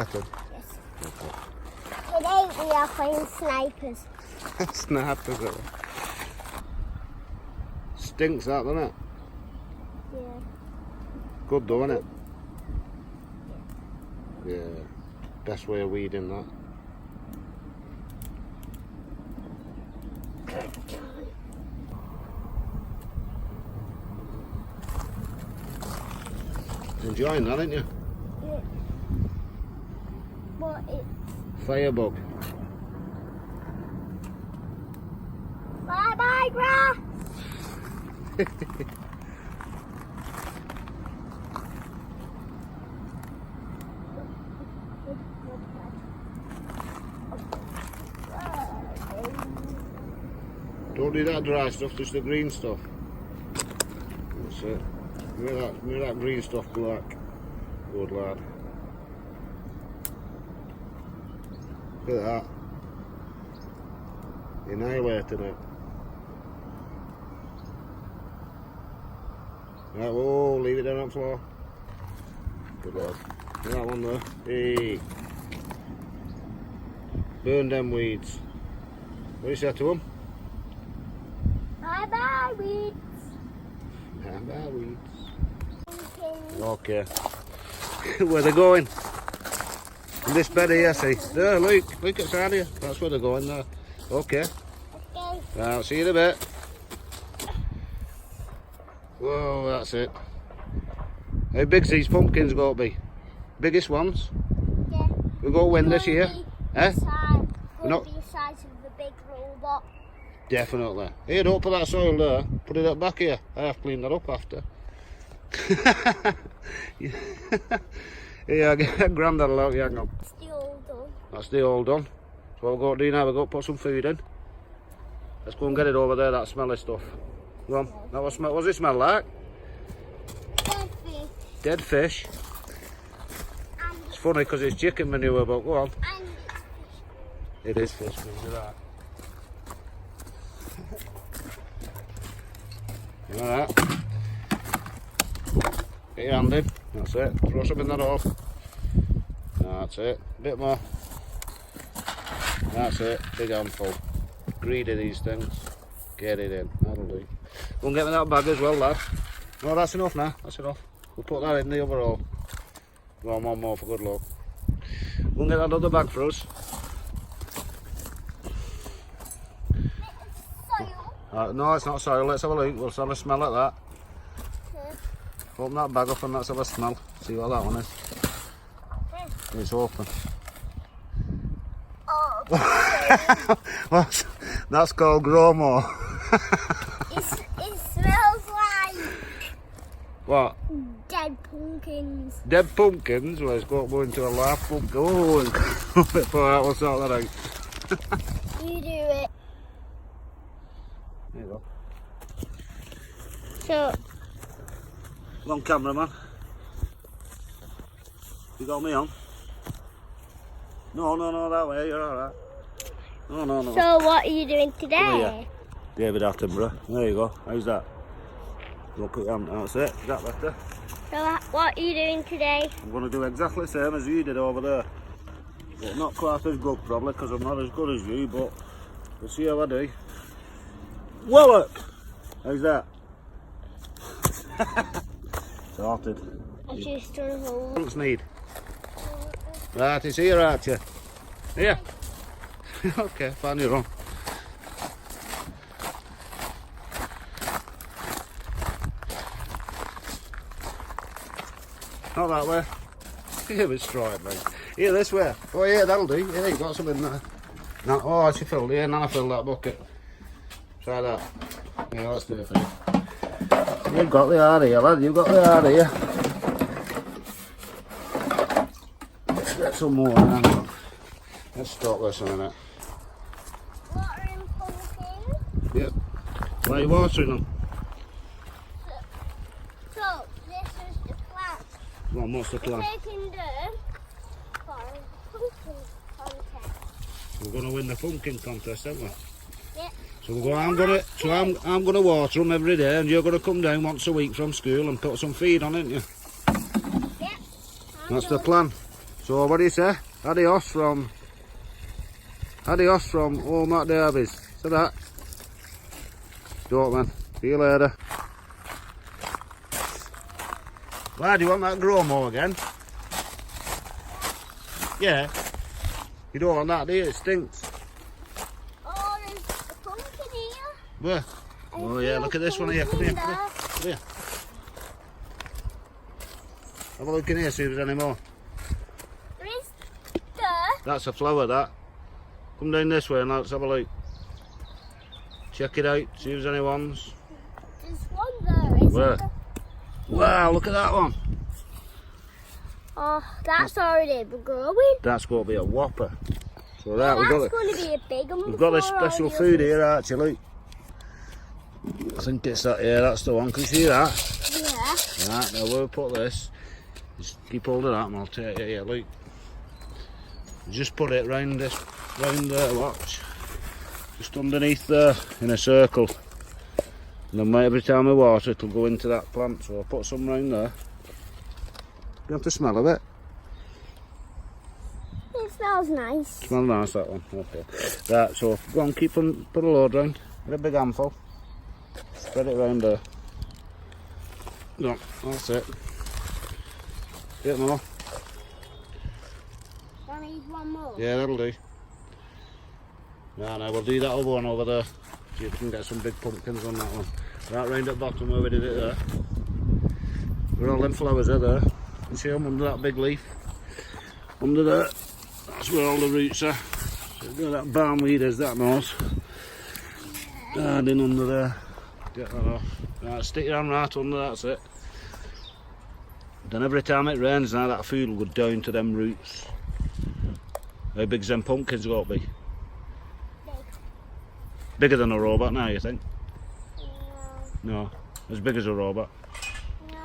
sweating? Yes. Okay. Today we are playing snipers. Snipers, are they? Stinks that, doesn't it? Yeah. Good though, isn't it? Yeah. Best way of weeding that. Enjoying that, aren't you? Yeah. But it's... Firebug. Bye-bye, grass! Don't do that dry stuff, just the green stuff. That's it. Make that green stuff black. Good lad. Look at that. Annihilating it. Right, whoa, leave it down on the floor. Good lad. Look at that one there. Hey. Burn them weeds. What do you say to them? Bye-bye, weeds! Bye-bye weeds. Pumpkins. Okay. Where they going? In this bed here, see? There, look outside here. That's where they're going there. Okay. Okay. Right, I'll see you in a bit. Whoa, that's it. How big's these pumpkins going to be? Biggest ones? Yeah. We've got to win this year. Eh? It's Not- be the size of the big robot. Definitely. Here, don't put that soil there. Put it up back here. I have to clean that up after. Yeah, Grandad will help you. Hang on. It's the old one. That's the old one. So what we've got to do now, we've got to put some food in. Let's go and get it over there, that smelly stuff. Go on. That was smell. What's it smell like? Dead fish. Dead fish. And, It's funny because it's chicken manure, but go on. and it's fish. It is fish, look at that. You know that? Get your hand in. That's it. Throw some in that hole. That's it. Bit more. That's it. Big handful. Greedy these things. Get it in. That'll do. Go and get me that bag as well, lad. No, that's enough now. That's enough. We'll put that in the other hole. Go on, one more for good luck. Go and get that other bag for us. Soil. No, it's not soil. Let's have a look. We'll have a smell at that. Okay. Open that bag up and let's have a smell. See what that one is. It's open. Oh, What's, that's called grow more. it smells like What? dead pumpkins. Dead pumpkins? Well, it's got to go into a live pumpkin. Oh, before that, we'll sort that out. You do it. There you go. So, Come on, cameraman. You got me on? No, that way, you're alright. No. so what are you doing Come here. today? David Attenborough. There you go. How's that? Look at them. That's it. Is that better? So what are you doing today? I'm going to do exactly the same as you did over there. But not quite as good probably because I'm not as good as you, but we'll see how I do. Wallop! How's that? Sorted. I've just done holes. What's need? Right, it's here, Archie. Here. Okay, find your own. Not that way. Here it's straight, mate. Here, this way. Oh, yeah, that'll do. Yeah, you got some in there. No, oh, she filled it. Yeah, now I filled that bucket. Try that. Yeah, let's do it for you. You've got the area, lad. You've got the area. Let's get some more. Hang on. Let's stop this in a minute. Watering pumpkins. Yep. Why are you watering them? So this is the plant. Well, what's the plan? Taking dirt for a pumpkin contest. We're going to win the pumpkin contest, aren't we? Yep. So I'm gonna water them every day, and you're gonna come down once a week from school and put some feed on, aren't you? Yep. That's the plan. So what do you say? Adios from all Matt Derbies. See that? Don't, man. See you later. Why do you want that grow more again? Yeah. You don't want that, do you? It stinks. Oh, there's a pumpkin here. Where? Oh yeah, look at this one here. Come here, come here. Come here. Have a look in here, see if there's any more. There is there. That's a flower, that. Come down this way and let's have a look. Check it out, see if there's any ones. There's one there, isn't Where? there? Wow, look at that one. Oh, that's already growing. That's going to be a whopper. So Yeah, right, that's going to be a big one. we've got this before all special the food others. here, Archie, look. I think it's that, yeah, that's the one. Can you see that? Yeah. Right, now we'll put this. Just keep hold of that and I'll take it here, look. Just put it round there, watch. Just underneath there, in a circle. And then every time we water it'll go into that plant, so I'll put some round there. You have to smell of it. It smells nice. Smells nice, that one. Okay. Right, so go on, put a load round. Get a big handful. Spread it round there. Go on, that's it. Bit more. I need one more. Yeah, that'll do. Right, now we'll do that other one over there. See if we can get some big pumpkins on that one. Right round at the bottom where we did it there. Where all them flowers are there. You see them under that big leaf? Under there. That's where all the roots are. So that barnweed is, that knows. And in under there. Get that off. Right, stick your hand right under, that's it. Then every time it rains now that food will go down to them roots. How big's them pumpkins got to be? Big. Bigger than a robot now, you think? No. No. As big as a robot. No.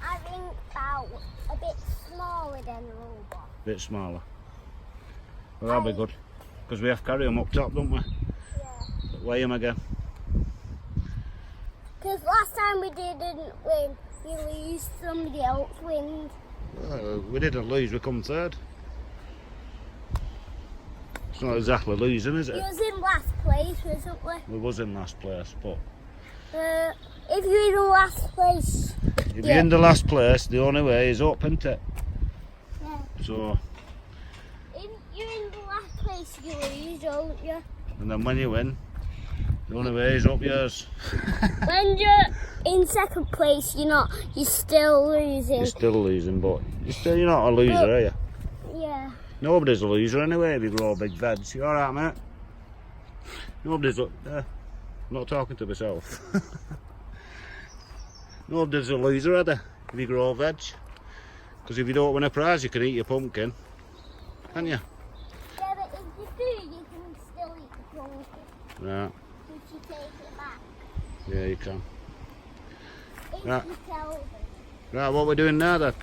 I think about a bit smaller than a robot. Bit smaller. Well, that'll be good. Because we have to carry them up top, don't we? Yeah. Weigh them again. Because last time we didn't win, we lose, somebody else wins. Well, we didn't lose, we come third. It's not exactly losing, is We it? was in last place, wasn't we? We was in last place, but If you're in last place, if you're in the last place, the only way is up, isn't it? yeah. So, If you're in the last place, you lose, don't you? and then when you win, the only way is up yours. When you're in second place, you're still losing. You're still losing, but you're not a loser, are you? Yeah. Nobody's a loser anyway if you grow big veg. You alright, mate? Nobody's a... I'm not talking to myself. Nobody's a loser, are they? If you grow veg. Because if you don't win a prize, you can eat your pumpkin. Can't you? Yeah, but if you do, you can still eat the pumpkin. Right. If you take it back. Yeah, you can. If Right. you tell them. Right, what we're doing now then?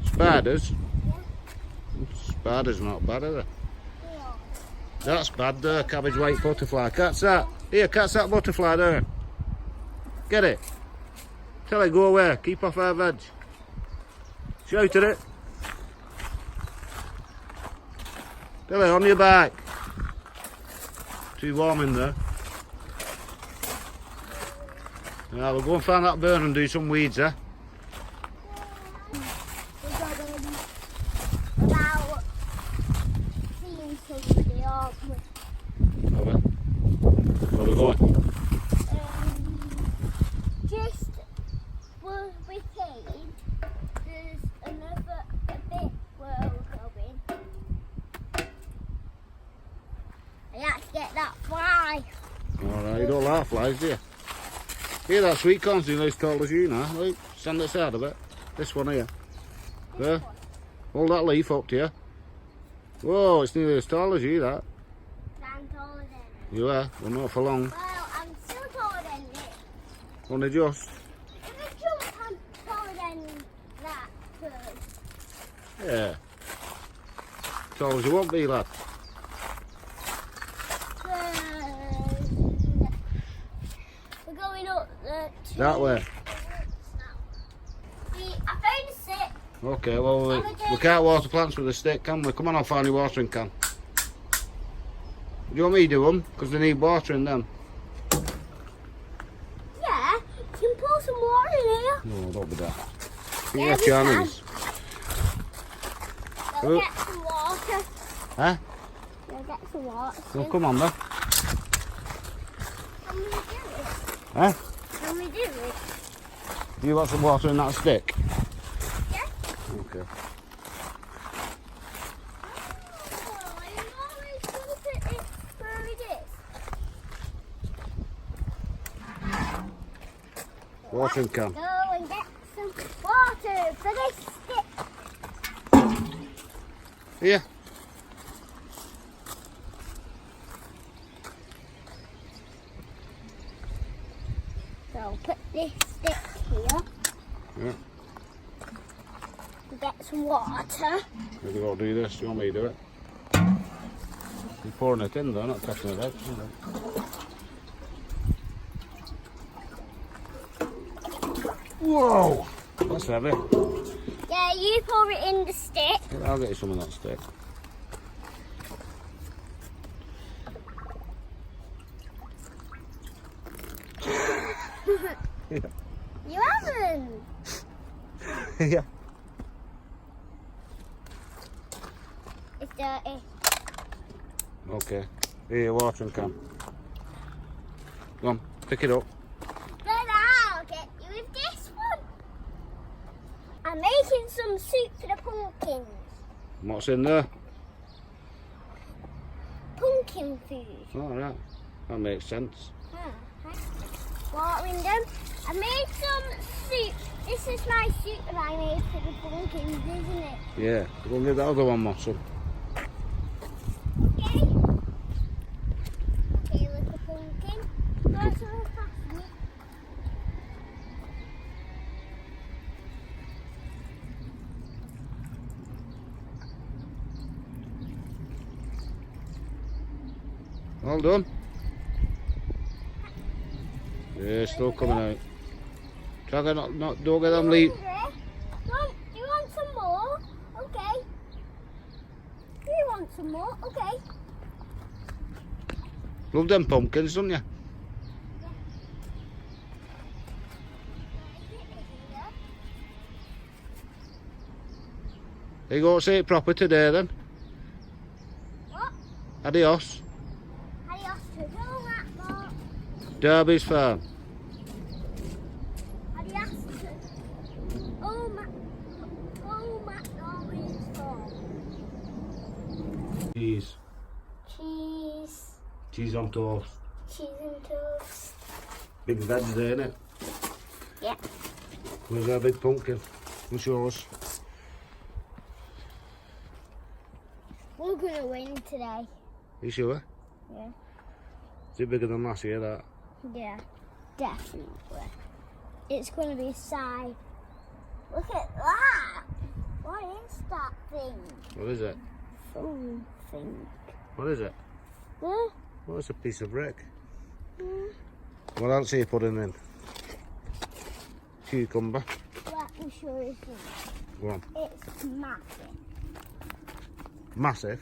Spiders. Spiders? Spiders not bad, are they? Yeah. That's bad there, cabbage white butterfly. Catch that. Here, catch that butterfly there. Get it. Tell it go away. Keep off our veg. Shout at it. Tell it on your back. Too warm in there. Now we'll go and find that burn and do some weeds, eh? About seeing somebody, aren't we? Have we? Where we going? Just where we came, there's another a bit where we're going. I have to get that fly. Alright, you don't like flies, do you? Here, that sweet corn's nearly as tall as you now. Look, stand aside a bit. This one here. There. Hold that leaf up to you. Whoa, it's nearly as tall as you, that. I'm taller than it. You are, well not for long. Well, I'm still taller than it. Only just. If I jump, I'm taller than that first. Yeah. Tall as you want be, lad. We're going up the That way. See, Okay, well, we can't water plants with a stick, can we? Come on, I'll find your watering can. Do you want me to do them? Because they need watering them. Yeah, you can pour some water in here. No, don't be that. Yeah, Yeah, we Chinese. We'll get some water. Huh? We'll get some water. Well, come on then. Can we do it? Huh? Can we do it? Do you want some water in that stick? Yeah. Okay. Oh, I'm always going to put it where it is. Watering can. Go and get some water for this stick. Here. So put this stick here. Yeah. Get some water. Maybe we'll do this. You want me to do it? You're pouring it in though, not taking it out. Whoa! That's heavy. Yeah, you pour it in the stick. I'll get you some of that stick. You haven't. Yeah. It's dirty. Okay. Here, watering can. Come on, pick it up. Then I'll get you with this one. I'm making some soup for the pumpkins. What's in there? Pumpkin food. Alright. That makes sense. Watering them. I made some soup. This is my soup that I made for the pumpkins, isn't it? Yeah. Go and get the other one, Muscle. Okay. Okay, little pumpkin. Go so fast. All done? Yeah, still coming out. Try to don't get them leave. Do you want some more? Okay. Do you want some more? Okay. Love them pumpkins, don't you? There you go, say it proper today then. What? Adios. Adios to Matt. Derby's Farm. Adios to Matt Norman's farm. Cheese. Cheese. Cheese on toast. Cheese and toast. Big veg there, innit? Yeah. Where's our big pumpkin? What's yours? We're gonna win today. You sure? Yeah. Is it bigger than last year, that? Yeah. Definitely. It's gonna be a side. Look at that. What is that thing? What is it? Something. What is it? Huh? Well, it's a piece of brick. Hmm. What else are you putting in? Cucumber. Let me show you something. Go on. It's massive. Massive.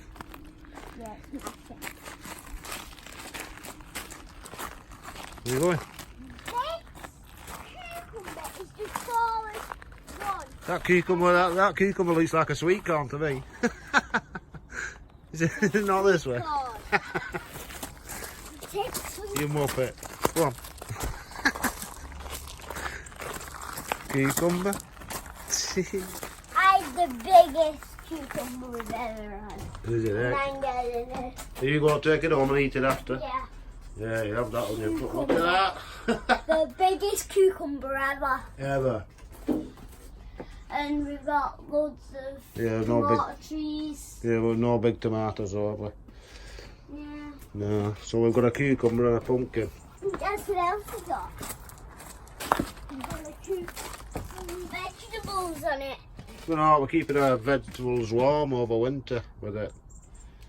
Yeah, it's massive. Where are you going? This cucumber is the smallest one. That cucumber looks like a sweet corn to me. Is it not this way? You muppet. Go on. Cucumber. I have the biggest cucumber we've ever had. Is it there? Mango in it. Are you going to take it home and eat it after? Yeah. Yeah, you have that on your foot. Look at that. The biggest cucumber ever. Ever. And we've got loads of Yeah, no tomato trees. Yeah, well, no big tomatoes, have we? Yeah. No. So we've got a cucumber and a pumpkin. Guess what else we got? We've got some vegetables on it. No, we're keeping our vegetables warm over winter with it.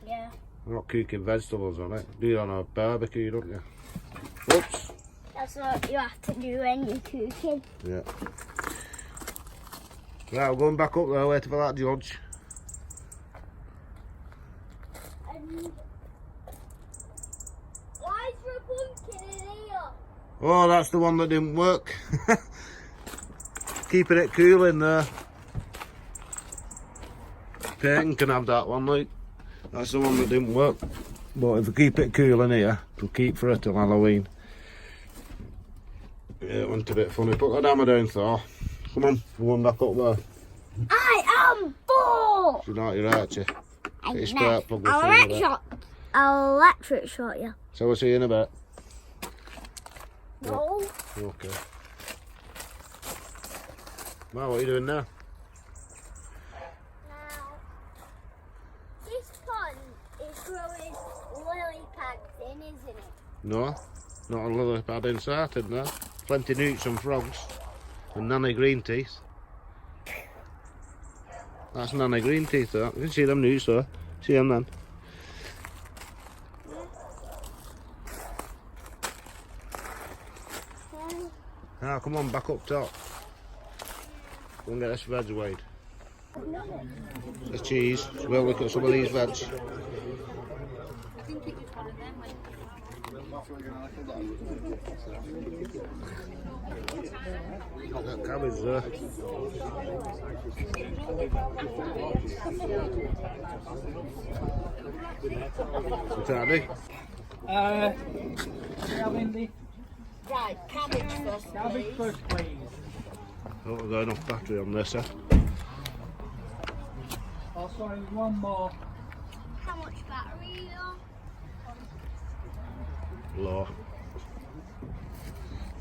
Yeah. We're not cooking vegetables on it. Do it on a barbecue, don't you? Oops. That's what you have to do when you're cooking. Yeah. Right, we're going back up there, waiting for that judge. And why is there a pumpkin in here? Oh, that's the one that didn't work. Keeping it cool in there. Peyton can have that one, like. That's the one that didn't work. But if we keep it cool in here, it'll keep for it till Halloween. Yeah, it went a bit funny. Put that hammer down, Thor. Come on, we're going back up there. I am bored. So not your Archie. I'll Get your spark plug, we'll see you in a bit. electric shot you. So we'll see you in a bit. No. Okay. Well, what are you doing now? Now, this pond is growing lily pads in, isn't it? No, not a lily pad inside, isn't there? Plenty of newts and frogs. And nanny green teeth. That's nanny green teeth, that. You can see them newts, though. See them then. Now, come on, back up top. Go and get this veg weighed. The cheese. We'll look at some of these veg. I think it was one of them when Got that cabbage there. What's that, Andy? Having the right, cabbage first, cabbage please. first, please. Oh, we've got enough battery on this, eh? Oh, sorry, one more. How much battery are you on? Low.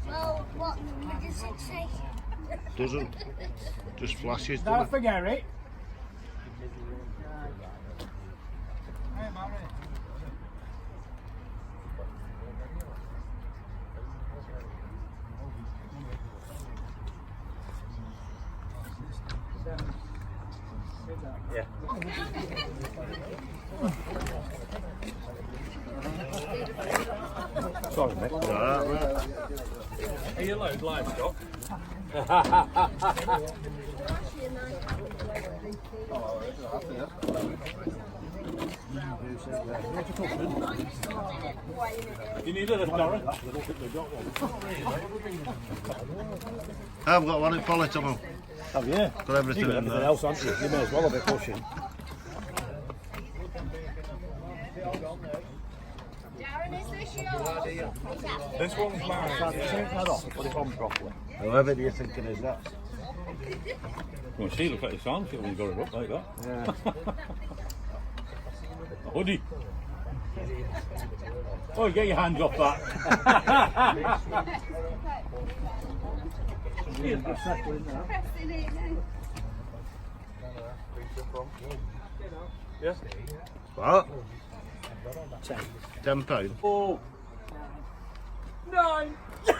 Well, what does it say? Doesn't. Just flashes, Don't doesn't it? forget it. Hey, Mary. Yeah. Sorry, mate. Right, right. Are you allowed livestock? You need a lift, Darren? I don't think they've got one. I've got one in Polytunnel. Have you? Got everything You've got in everything there. else, haven't you? You may as well have it pushing. Darren, is this yours? This one's mine. Take that off and put it on properly. Whoever do you thinking is that? Well, she looks like the song when you got it up like that. Yeah. A hoodie. Oh, get your hands off that. Yes. What? £10. £10. Oh. 9. Are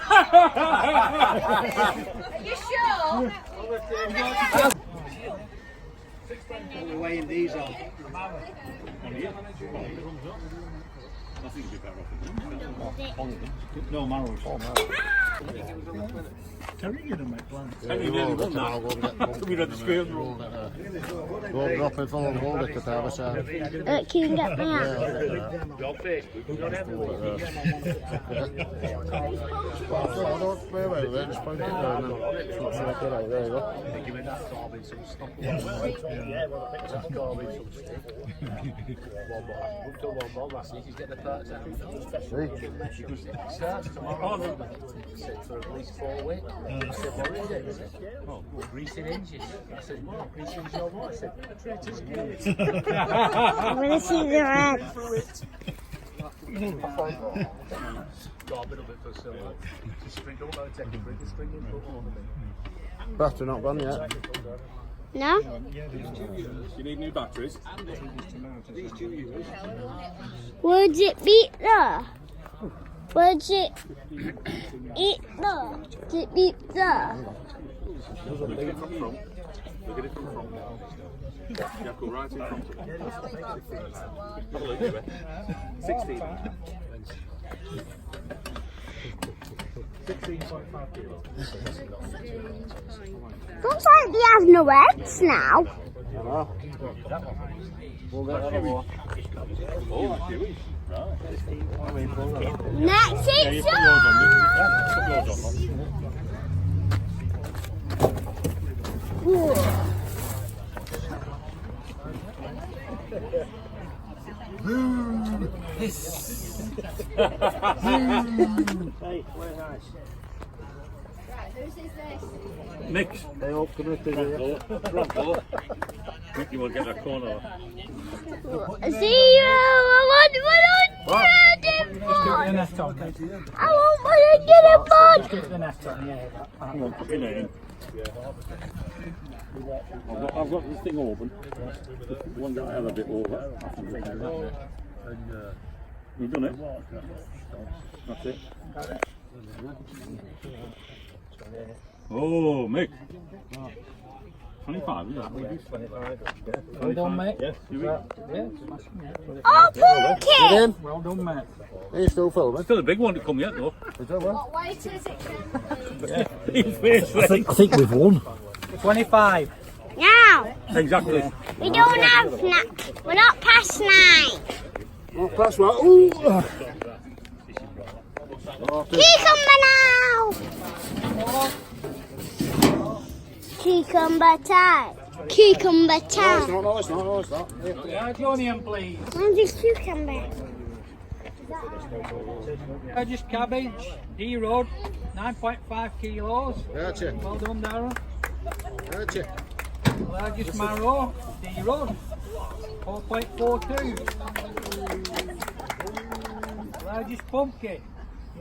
you sure? We're weighing these on. I think you'd be better off. No, marrow. Terry, you don't make plans. Henry nearly won that. We read the screen roll. Go and drop it full and hold it to the other side. Can you get me out? Don't play with it, just point it down and check it out. There you go. Giving that Corbin some stuff. Yeah, well, I think that's Corbin some stuff. We've done one more last week. He's getting the parts out. He starts tomorrow. For at least 4 weeks. I said, what is it? He said, oh, greasing hinges. I said, what? Greasing hinges on what? I said, traitors gate. I'm going to see the red. Got a little bit for silver. Sprinkle, don't take a bring the string in, put on the Battery not gone yet. No? You need new batteries? Would it beat there? Would it eat there? Did it beat there? Look at it from front. Look at it from front. Yeah, go right in front of it. Have a look at it. 16. 16.5 kilos. Looks like he has no eggs now. Hello. We'll get another one. Oh, that's huge. Right. Next it's Put yours on, Nick. Hey, we're nice. Mix. Hey, up to it, Front door. Think you will get that corner. See you. I want The to net on. I want to get a bud. Get the net on, yeah. Hang on, put your name. I've got this thing open. One guy had a bit over. You've done it. That's it. Oh, Mick. 25, isn't it? Well done, mate. Yes, you will. Oh, pumpkin. Well done, mate. Are you still filming? Still a big one to come yet, though. Is that one? What weight is it? I think we've won. 25. Now, Exactly. we don't have we're not past 9. Oh, that's right. Ooh. Cucumber now. Cucumber time. Cucumber No, it's time. not, no, it's not, no, it's not. Large onion, please. Where's this cucumber? Just cabbage, D Road, 9.5 kilos. That's it. Well done, Darren. That's it. Largest marrow, D Road, 4.42. Largest pumpkin,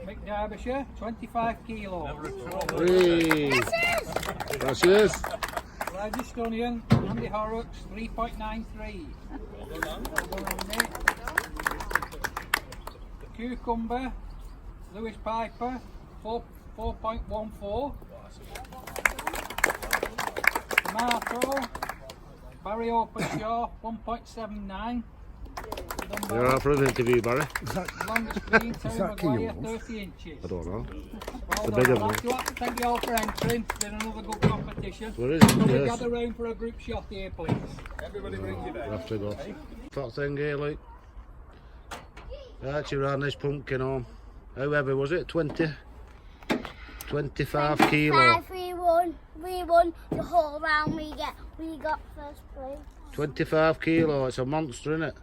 Mick Derbyshire, 25 kilos. Hey. That's yours. Largest onion, Andy Horrocks, 3.93. Well done, Andy. Cucumber, Lewis Piper, 4.14. Tomato, Barry Openshaw, 1.79. You're out for an interview, Barry. Longest green, Terry Maguire, 30 inches. I don't know. Well the done. bigger I'd one. like to thank you all for entering. It's been another good competition. Where is it? Can we Yes. gather round for a group shot here, please? We'll have to go. Fat thing here, like. Archie ran this pumpkin home. How heavy was it? 20? 25 kilo. 5, we won the whole round. We got first place. 25 kilo. It's a monster, isn't it?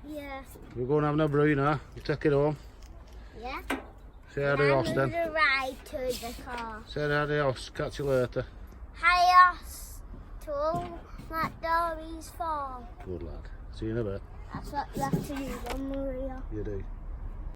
Yeah. We're going to have a brew now. We'll take it home. Yeah. Say adios then. The ride to the car. Say adios. Catch you later. Adios to all McDorby's farm. Good lad. See you in a bit. That's what you have to do on Maria. You do.